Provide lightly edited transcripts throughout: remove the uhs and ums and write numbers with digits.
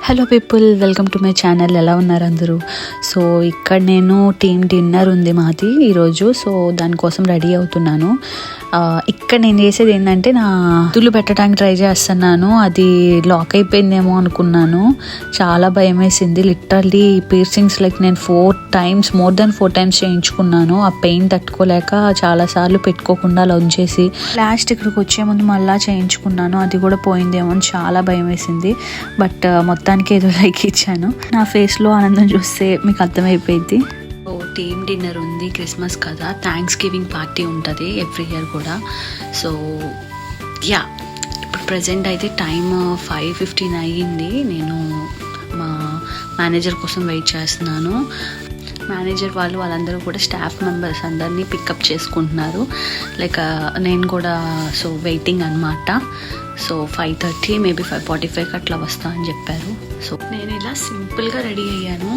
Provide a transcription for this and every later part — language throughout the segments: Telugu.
Hello people, welcome to my channel. ఎలా ఉన్నారు అందరూ? సో ఇక్కడ నేను టీమ్ డిన్నర్ ఉంది మాది ఈరోజు. సో దానికోసం రెడీ అవుతున్నాను. ఇక్కడ నేను చేసేది ఏంటంటే, నా తుళ్ళు పెట్టడానికి ట్రై చేస్తున్నాను. అది లాక్ అయిపోయిందేమో అనుకున్నాను. చాలా భయం వేసింది. లిటరల్లీ పీర్సింగ్స్ నేను మోర్ దెన్ 4 టైమ్స్ చేయించుకున్నాను. ఆ పెయిన్ తట్టుకోలేక చాలాసార్లు పెట్టుకోకుండా అలా ఉంచేసి లాస్ట్ ఇక్కడికి వచ్చే ముందు మళ్ళీ చేయించుకున్నాను. అది కూడా పోయిందేమో అని చాలా భయం వేసింది. బట్ మొత్తానికి ఏదో లైక్ ఇచ్చాను. నా ఫేస్లో ఆనందం చూస్తే మీకు అర్థమైపోయింది. టీమ్ డిన్నర్ ఉంది, క్రిస్మస్ కదా, థ్యాంక్స్ గివింగ్ పార్టీ ఉంటుంది ఎవ్రీ ఇయర్ కూడా. సో ఇప్పుడు ప్రజెంట్ అయితే టైం 5:15 అయ్యింది. నేను మా మేనేజర్ కోసం వెయిట్ చేస్తున్నాను. మేనేజర్ వాళ్ళందరూ కూడా స్టాఫ్ మెంబర్స్ అందరినీ పికప్ చేసుకుంటున్నారు. నేను కూడా వెయిటింగ్ అనమాట. సో 5:30 మేబీ 5:45 అట్లా వస్తా అని చెప్పారు. సో నేను ఇలా సింపుల్గా రెడీ అయ్యాను.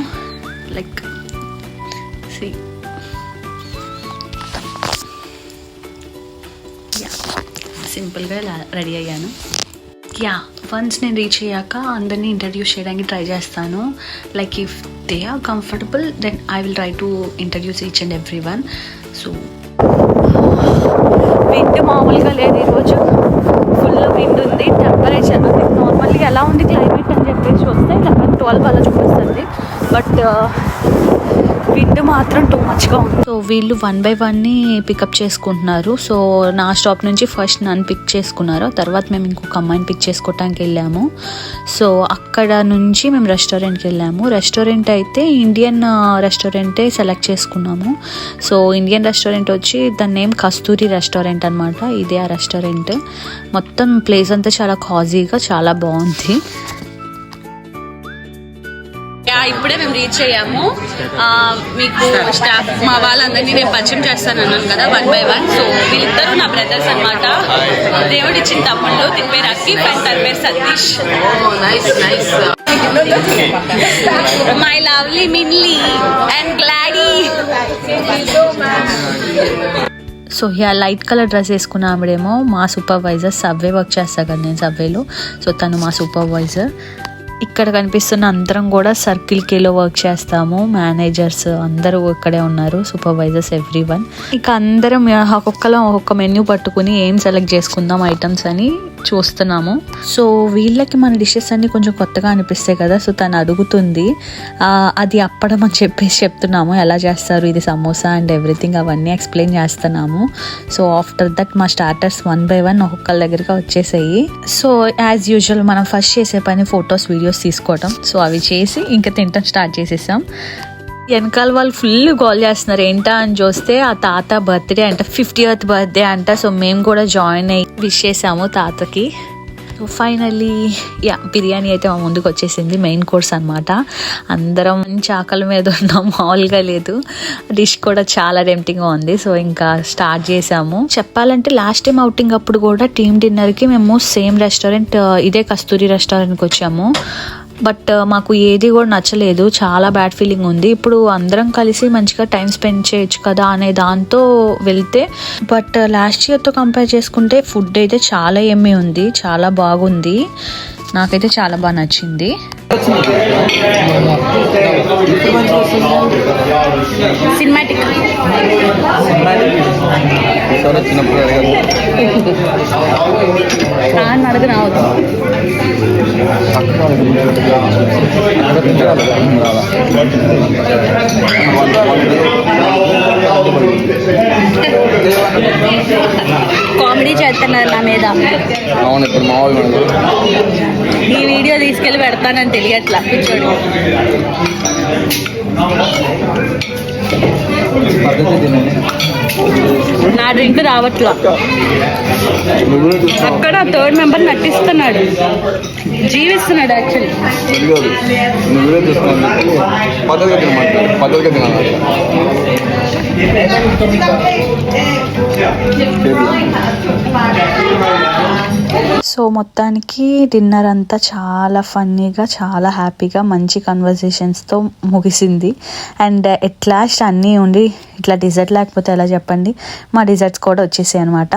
సింపుల్గా ఇలా రెడీ అయ్యాను. వన్స్ నేను రీచ్ అయ్యాక అందరినీ ఇంట్రడ్యూస్ చేయడానికి ట్రై చేస్తాను. If they are comfortable then I will try to introduce each and every one. So wind మామూలుగా లేదు, ఈరోజు ఫుల్ విండ్ ఉంది. టెంపరేచర్ నార్మల్లీ ఎలా ఉంది క్లైమేట్ అని చెప్పేసి వస్తే 11-12 అలా చూపిస్తుంది. బట్ విండ్ మాత్రం టూ మచ్గా ఉంది. సో వీళ్ళు 1 by 1ని పికప్ చేసుకుంటున్నారు. సో నా స్టాప్ నుంచి ఫస్ట్ నన్ను పిక్ చేసుకున్నారు. తర్వాత మేము ఇంకొక అమ్మాయిని పిక్ చేసుకోవటానికి వెళ్ళాము. సో అక్కడ నుంచి మేము రెస్టారెంట్కి వెళ్ళాము. రెస్టారెంట్ అయితే ఇండియన్ రెస్టారెంటే సెలెక్ట్ చేసుకున్నాము. సో ఇండియన్ రెస్టారెంట్ వచ్చి దాని నేమ్ కస్తూరి రెస్టారెంట్ అనమాట. ఇదే ఆ రెస్టారెంట్. మొత్తం ప్లేస్ అంతా చాలా కాజీగా చాలా బాగుంది. ఇప్పుడే మేము రీచ్ అయ్యాము. మీకు స్టాఫ్ మా వాళ్ళందరినీ నేను పరిచయం చేస్తాను అన్నాను కదా, 1 by 1. సో వీళ్ళిద్దరు నా బ్రదర్స్ అనమాట. దేవుడు ఇచ్చిన తమ్ముళ్ళు. దీని పేరు అక్కీఫ్ అండ్ తన పేరు Satish. My lovely Minly and Gladdy. So light colour dress వేసుకున్న ఆవిడేమో మా సూపర్వైజర్. సబ్వే వర్క్ చేస్తా కదా నేను సబ్వేలో. సో తను మా సూపర్వైజర్. ఇక్కడ కనిపిస్తున్న అందరం కూడా సర్కిల్ కేలో వర్క్ చేస్తాము. మేనేజర్స్ అందరూ ఇక్కడే ఉన్నారు, సూపర్వైజర్స్ ఎవ్రీవన్. ఇక అందరం ఒక్కొక్క మెన్యూ పట్టుకుని ఏం సెలెక్ట్ చేసుకుందాం ఐటమ్స్ అని చూస్తున్నాము. సో వీళ్ళకి మన డిషెస్ అన్ని కొంచెం కొత్తగా అనిపిస్తాయి కదా. సో తను అడుగుతుంది అది అప్పడం అని చెప్పేసి చెప్తున్నాము. ఎలా చేస్తారు ఇది సమోసా అండ్ ఎవ్రీథింగ్ అవన్నీ ఎక్స్ప్లెయిన్ చేస్తున్నాము. సో ఆఫ్టర్ దట్ మా స్టార్టర్స్ 1 by 1 ఒక్కొక్కళ్ళ దగ్గరగా వచ్చేసాయి. సో యాజ్ యూజువల్ మనం ఫస్ట్ చేసే పని ఫొటోస్ వీడియోస్ తీసుకోవటం. సో అవి చేసి ఇంకా తినటం స్టార్ట్ చేసేసాం. వెనకాల వాళ్ళు ఫుల్ కాల్ చేస్తున్నారు. ఏంటా అని చూస్తే ఆ తాత బర్త్డే అంట, 50th బర్త్డే అంట. సో మేము కూడా జాయిన్ అయ్యి విష్ చేసాము తాతకి. సో ఫైనల్లీ బిర్యానీ అయితే మా ముందుకు వచ్చేసింది. మెయిన్ కోర్స్ అనమాట. అందరం మంచి ఆకలి మీద ఉన్నాం, మామూలుగా లేదు. డిష్ కూడా చాలా టెంప్టింగ్గా ఉంది. సో ఇంకా స్టార్ట్ చేసాము. చెప్పాలంటే లాస్ట్ టైం అవుటింగ్ అప్పుడు కూడా టీమ్ డిన్నర్కి మేము సేమ్ రెస్టారెంట్, ఇదే కస్తూరి రెస్టారెంట్కి వచ్చాము. బట్ మాకు ఏది కూడా నచ్చలేదు. చాలా బ్యాడ్ ఫీలింగ్ ఉంది. ఇప్పుడు అందరం కలిసి మంచిగా టైం స్పెండ్ చేయొచ్చు కదా అనే దాంతో వెళ్తే, బట్ లాస్ట్ ఇయర్తో కంపేర్ చేసుకుంటే ఫుడ్ అయితే చాలా యమ్మీ ఉంది, చాలా బాగుంది. నాకైతే చాలా బాగా నచ్చింది. సినిమాటిక్ అడుగు రావద్దు. కామెడీ చేస్తున్నారు నా మీద. ఈ వీడియో తీసుకెళ్ళి పెడతానని తెలియట్లా. కూర్చోండి. నా డ్రింక్ రావట్లా. అక్కడ 3rd మెంబర్ నటిస్తున్నాడు, జీవిస్తున్నాడు యాక్చువల్లీ. సో మొత్తానికి డిన్నర్ అంతా చాలా ఫన్నీగా, చాలా హ్యాపీగా, మంచి కన్వర్జేషన్స్తో ముగిసింది. అండ్ ఎట్ లాస్ట్ అన్నీ ఉండి ఇట్లా డిజర్ట్ లేకపోతే ఎలా చెప్పండి, మా డిజర్ట్స్ కూడా వచ్చేసాయి అనమాట.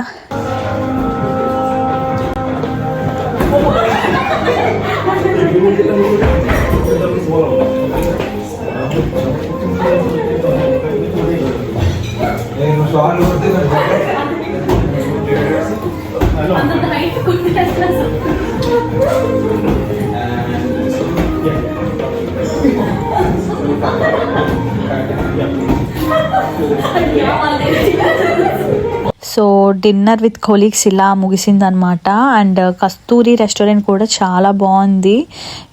సో డిన్నర్ విత్ కొలీగ్స్ ఇలా ముగిసిందనమాట. అండ్ కస్తూరి రెస్టారెంట్ కూడా చాలా బాగుంది.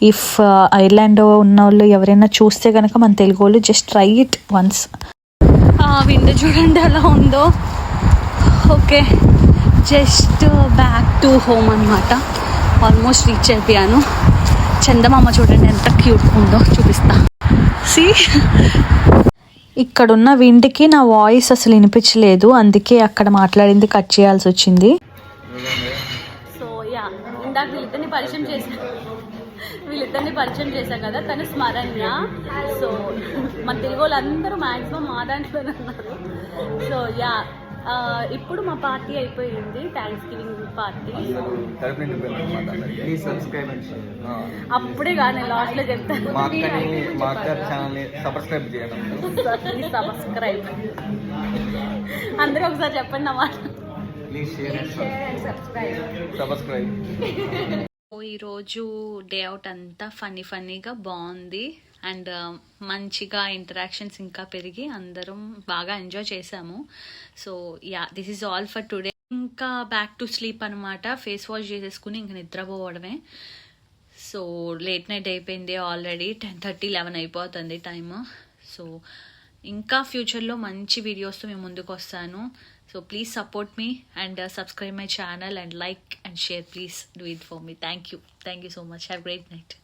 ఇఫ్ ఐర్లాండ్ ఉన్న వాళ్ళు ఎవరైనా చూస్తే కనుక మన తెలుగు వాళ్ళు just try it once. Window చూడండి ఎలా ఉందో. Okay, just back to home అనమాట. ఆల్మోస్ట్ రీచ్ అయిపోయాను. చందమామ చూడండి ఎంత క్యూట్ ఉందో, చూపిస్తా. సి ఇక్కడున్న విండ్కి నా వాయిస్ అసలు వినిపించలేదు, అందుకే అక్కడ మాట్లాడింది కట్ చేయాల్సి వచ్చింది. సో యా, ఇందాక వీళ్ళిద్దరిని పరిచయం చేశాం కదా. తను స్మరణ్య. సో మన తెలుగు వాళ్ళందరూ మ్యాక్సిమం మా దాంట్లోనే ఉన్నారు. సో యా, ఇప్పుడు మా పార్టీ అయిపోయింది, థ్యాంక్స్ గివింగ్ పార్టీ. అప్పుడే కానీ లాస్ట్లో చెప్తాను. సబ్స్క్రైబ్ అందరూ ఒకసారి చెప్పండి అన్నమాట. ఈరోజు డే అవుట్ అంతా ఫన్నీగా బాగుంది. అండ్ మంచిగా ఇంటరాక్షన్స్ ఇంకా పెరిగి అందరం బాగా ఎంజాయ్ చేసాము. So yeah, this is all for today. ఇంకా బ్యాక్ టు స్లీప్ అనమాట. ఫేస్ వాష్ చేసేసుకుని ఇంక నిద్రపోవడమే. సో లేట్ నైట్ అయిపోయింది ఆల్రెడీ. 10:30, 11 అయిపోతుంది టైమ్. సో ఇంకా ఫ్యూచర్లో మంచి వీడియోస్తో మేము ముందుకు వస్తాను. So please support me and subscribe my channel and like and share. Please do it for me. Thank you so much. Have great night.